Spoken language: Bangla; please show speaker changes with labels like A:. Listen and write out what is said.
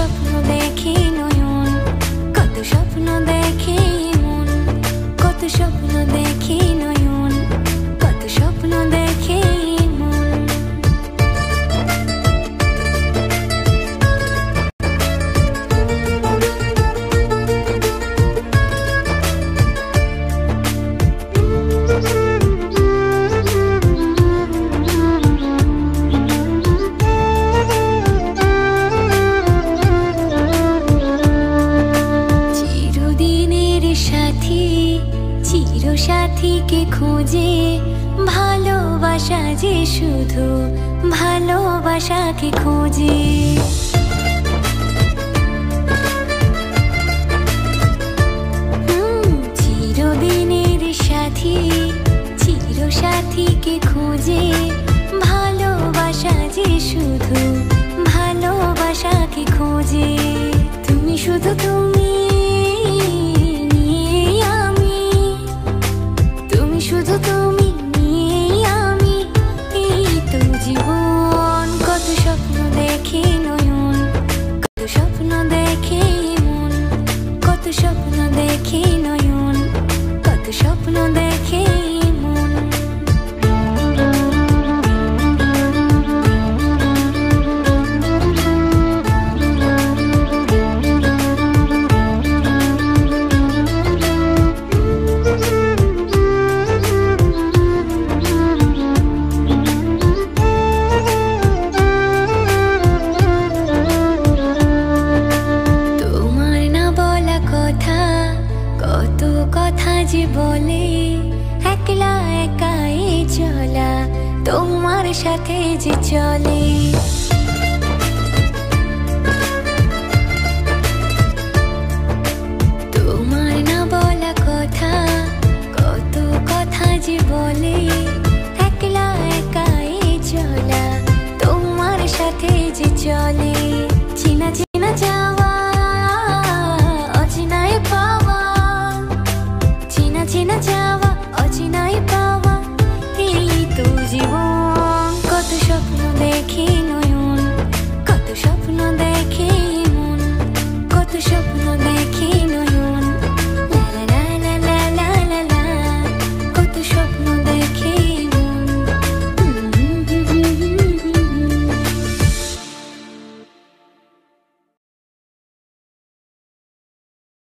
A: স্বপ্ন দেখে নয়ন, কত স্বপ্ন দেখে মন, কত স্বপ্ন দেখে নয়ন, কত স্বপ্ন দেখে মন। সাথীকে খুঁজে ভালোবাসা যে শুধু ভালোবাসাকে খুঁজে। চিরদিনের সাথী চিরসাথীকে খুঁজে ভালোবাসা যে শুধু ভালোবাসাকে খুঁজে। তুমি শুধু তুমি, শুধু তুমি নিয়ে আমি, এই তো জীবন। কত স্বপ্ন দেখে নয়ন, কত স্বপ্ন দেখে মন, কত স্বপ্ন দেখে নয়ন, কত স্বপ্ন দেখে মন। কথা যে বলে একলা একাই চলা, তোমার সাথে যে চলে।